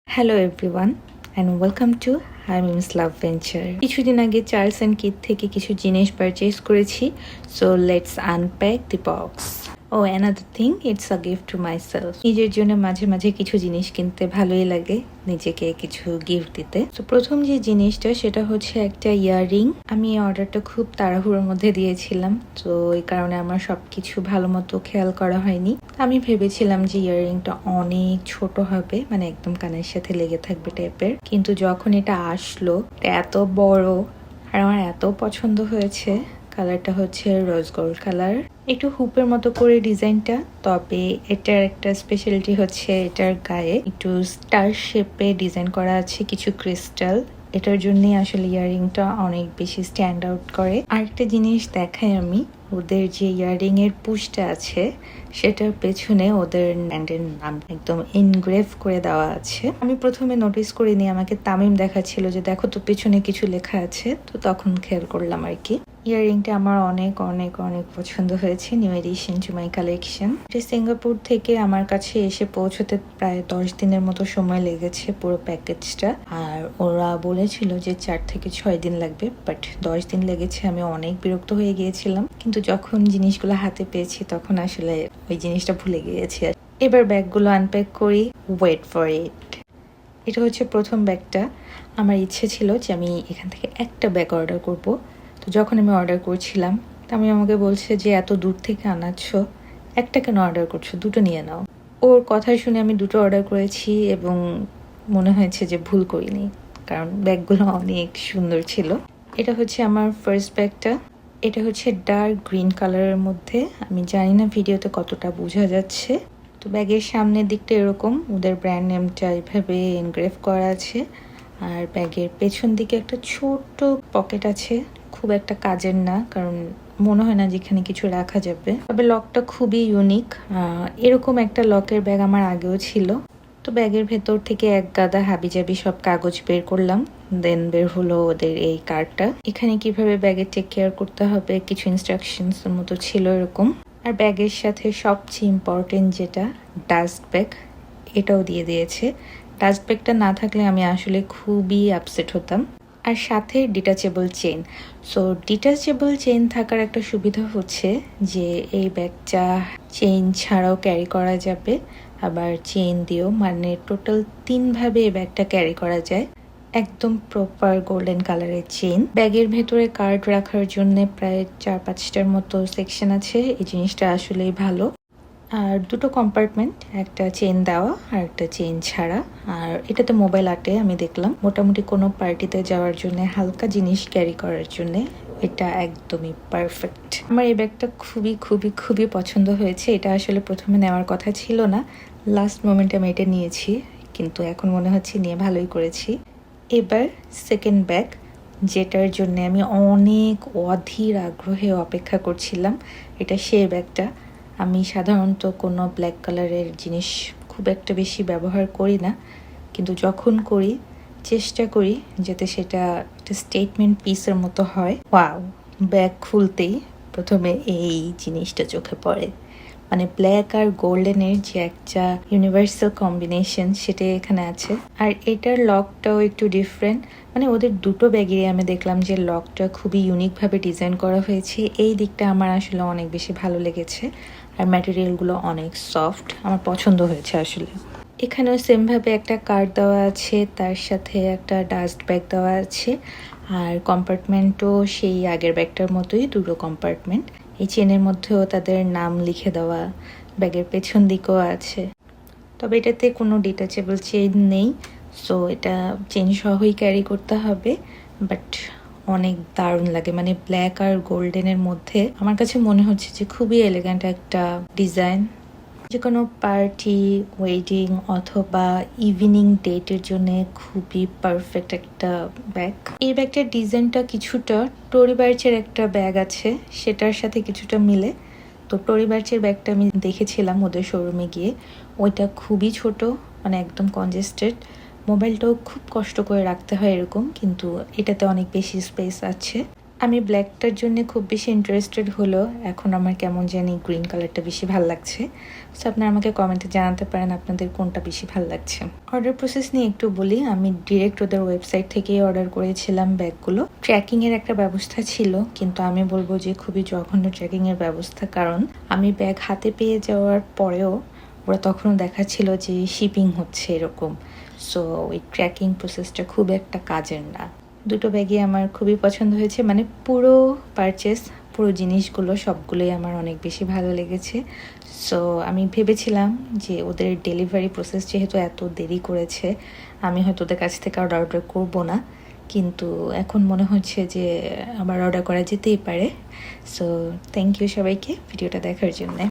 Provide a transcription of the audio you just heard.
Hello everyone and welcome to Aymim's love venture. কিছুদিন আগে Charles and Keith থেকে কিছু জিনিস পারচেজ করেছি, so let's unpack the box. ও another thing, it's a gift to myself. নিজের জন্য মাঝে মাঝে কিছু জিনিস কিনতে ভালোই লাগে, নিজেকে কিছু গিফট দিতে। তো প্রথম যে জিনিসটা সেটা হচ্ছে একটা ইয়াররিং। আমি এই অর্ডারটা খুব তাড়াহুড়োর মধ্যে দিয়েছিলাম, তো এই কারণে আমার সবকিছু ভালো মতো খেয়াল করা হয়নি। আমি ভেবেছিলাম যে ইয়াররিংটা অনেক ছোট হবে, মানে একদম কানের সাথে লেগে থাকবে টাইপের, কিন্তু যখন এটা আসলো এত বড় আর আমার এত পছন্দ হয়েছে। কালারটা হচ্ছে রোজ গোল্ড কালার, একটু হুপের মতো করে ডিজাইনটা। তবে এটার একটা স্পেশালিটি হচ্ছে এটার গায়ে একটু স্টার শেপে ডিজাইন করা আছে কিছু ক্রিস্টাল। এটার জন্যই আসলে ইয়াররিংটা অনেক বেশি স্ট্যান্ড আউট করে। আরেকটা জিনিস দেখাই আমি, ওদের যে ইয়াররিং এর পুশটা আছে সেটার পেছনে ওদের ব্র্যান্ডের নাম একদম ইনগ্রেভ করে দেওয়া আছে। আমি প্রথমে নোটিস করিনি, আমাকে তামিম দেখাচ্ছিল যে দেখো তো পেছনে কিছু লেখা আছে, তো তখন খেয়াল করলাম আর কি। ইয়াররিংটা আমার অনেক অনেক অনেক পছন্দ হয়েছে, new addition to my collection. এটা সিঙ্গাপুর থেকে আমার কাছে এসে পৌঁছতে প্রায় 10 দিনের মতো সময় লেগেছে পুরো প্যাকেজটা, আর ওরা বলেছিল যে 4 থেকে 6 দিন লাগবে, বাট 10 দিন লেগেছে। আমি অনেক বিরক্ত হয়ে গিয়েছিলাম, কিন্তু যখন জিনিসগুলো হাতে পেয়েছি তখন আসলে ওই জিনিসটা ভুলে গিয়েছি। এবার ব্যাগগুলো আনপ্যাক করি, ওয়েট ফর ইট। এটা হচ্ছে প্রথম ব্যাগটা। আমার ইচ্ছে ছিল যে আমি এখান থেকে একটা ব্যাগ অর্ডার করব। তো যখন আমি অর্ডার করছিলাম, আমি আমাকে বলছে যে এত দূর থেকে আনাচ্ছ, একটা কেন অর্ডার করছো, দুটো নিয়ে নাও। ওর কথা শুনে আমি দুটো অর্ডার করেছি এবং মনে হয়েছে যে ভুল করিনি, কারণ ব্যাগগুলো অনেক সুন্দর ছিল। এটা হচ্ছে আমার ফার্স্ট ব্যাগটা। এটা হচ্ছে ডার্ক গ্রিন কালারের মধ্যে। আমি জানি না ভিডিওতে কতটা বোঝা যাচ্ছে। তো ব্যাগের সামনের দিকটা এরকম, ওদের ব্র্যান্ড নেমটা এইভাবে এনগ্রেভ করা আছে। আর ব্যাগের পেছন দিকে একটা ছোট্ট পকেট আছে, খুব একটা কাজের না, কারণ মনে হয় না যেখানে কিছু রাখা যাবে। তবে লকটা খুবই ইউনিক। এরকম একটা লকের ব্যাগ আমার আগেও ছিল। তো ব্যাগের ভেতর থেকে এক গাদা হাবিজাবি সব কাগজ বের করলাম, দেন বের হলো ওদের এই কার্ডটা। এখানে কিভাবে ব্যাগে টেক কেয়ার করতে হবে কিছু ইনস্ট্রাকশনস মতো ছিল এরকম। আর ব্যাগের সাথে সবচেয়ে ইম্পর্টেন্ট যেটা, ডাস্ট ব্যাগ, এটাও দিয়ে দিয়েছে। ডাস্ট ব্যাগটা না থাকলে আমি আসলে খুবই আপসেট হতাম। আর সাথে detachable chain. So detachable chain থাকার একটা সুবিধা হচ্ছে যে এই ব্যাগটা চেইন ছাড়াও ক্যারি করা যাবে, আবার চেইন দিয়েও, মানে টোটাল 3ভাবে এই ব্যাগটা ক্যারি করা যায়। একদম প্রপার গোল্ডেন কালারের চেইন। ব্যাগের ভেতরে কার্ড রাখার জন্য প্রায় 4-5টার মতো সেকশন আছে। এই জিনিসটা আসলেই ভালো। আর দুটো কম্পার্টমেন্ট, একটা চেইন দেওয়া আর একটা চেইন ছাড়া। আর এটাতে মোবাইল আটে আমি দেখলাম। মোটামুটি কোনো পার্টিতে যাওয়ার জন্য, হালকা জিনিস ক্যারি করার জন্য এটা একদমই পারফেক্ট। আমার এই ব্যাগটা খুবই খুবই খুবই পছন্দ হয়েছে। এটা আসলে প্রথমে নেওয়ার কথা ছিল না, লাস্ট মোমেন্টে আমি এটা নিয়েছি, কিন্তু এখন মনে হচ্ছে নিয়ে ভালোই করেছি। এবার সেকেন্ড ব্যাগ, যেটার জন্য আমি অনেক অধীর আগ্রহে অপেক্ষা করছিলাম। এটা সেই ব্যাগটা। আমি সাধারণত কোনো ব্ল্যাক কালারের জিনিস খুব একটা বেশি ব্যবহার করি না, কিন্তু যখন করি চেষ্টা করি যাতে সেটা একটা স্টেটমেন্ট পিসের মতো হয়। ওয়াও! ব্যাগ খুলতেই প্রথমে এই জিনিসটা চোখে পড়ে, মানে ব্ল্যাক আর গোল্ডেনের যে একটা ইউনিভার্সাল কম্বিনেশন সেটা এখানে আছে। আর এটার লকটাও একটু ডিফারেন্ট, মানে ওদের দুটো ব্যাগেরই আমি দেখলাম যে লকটা খুবই ইউনিকভাবে ডিজাইন করা হয়েছে। এই দিকটা আমার আসলে অনেক বেশি ভালো লেগেছে। আর ম্যাটেরিয়ালগুলো অনেক সফট, আমার পছন্দ হয়েছে আসলে। এখানেও সেমভাবে একটা কার্ড দেওয়া আছে, তার সাথে একটা ডাস্ট ব্যাগ দেওয়া আছে। আর কম্পার্টমেন্টও সেই আগের ব্যাগটার মতোই, দুটো কম্পার্টমেন্ট। এই চেনের মধ্যেও তাদের নাম লিখে দেওয়া, ব্যাগের পেছন দিকেও আছে। তবে এটাতে কোনো ডিটাচেবল চেইন নেই, সো এটা চেইন সহই ক্যারি করতে হবে। বাট অনেক দারুণ লাগে, মানে ব্ল্যাক আর গোল্ডেনের মধ্যে আমার কাছে মনে হচ্ছে যে খুবই এলিগ্যান্ট একটা ডিজাইন। যে কোনো পার্টি, ওয়েডিং অথবা ইভিনিং ডেটের জন্য খুবই পারফেক্ট একটা ব্যাগ। এই ব্যাগটার ডিজাইনটা কিছুটা টরি বার্চের একটা ব্যাগ আছে সেটার সাথে কিছুটা মিলে। তো টরি বার্চের ব্যাগটা আমি দেখেছিলাম ওদের শোরুমে গিয়ে, ওইটা খুবই ছোট, মানে একদম কনজেস্টেড। মোবাইলটাও খুব কষ্ট করে রাখতে হয় এরকম, কিন্তু এটাতে অনেক বেশি স্পেস আছে। আমি ব্ল্যাকটার জন্য খুব বেশি ইন্টারেস্টেড হলো, এখন আমার কেমন জানি গ্রিন কালারটা বেশি ভালো লাগছে। সো আপনারা আমাকে কমেন্টে জানাতে পারেন আপনাদের কোনটা বেশি ভালো লাগছে। অর্ডার প্রসেস নিয়ে একটু বলি, আমি ডিরেক্ট ওদের ওয়েবসাইট থেকেই অর্ডার করেছিলাম ব্যাগগুলো। ট্র্যাকিংয়ের একটা ব্যবস্থা ছিল, কিন্তু আমি বলবো যে খুবই জঘন্য ট্র্যাকিংয়ের ব্যবস্থা, কারণ আমি ব্যাগ হাতে পেয়ে যাওয়ার পরেও ওরা তখনও দেখাচ্ছিল যে শিপিং হচ্ছে এরকম। সো ওই ট্র্যাকিং প্রসেসটা খুব একটা কাজের না। দুটো ব্যাগই আমার খুবই পছন্দ হয়েছে, মানে পুরো পারচেস, পুরো জিনিসগুলো সবগুলোই আমার অনেক বেশি ভালো লেগেছে। সো আমি ভেবেছিলাম যে ওদের ডেলিভারি প্রসেস যেহেতু এত দেরি করেছে, আমি হয়তো ওদের কাছ থেকে অর্ডার করবো না, কিন্তু এখন মনে হচ্ছে যে আবার অর্ডার করা যেতেই পারে। সো থ্যাংক ইউ সবাইকে ভিডিওটা দেখার জন্য।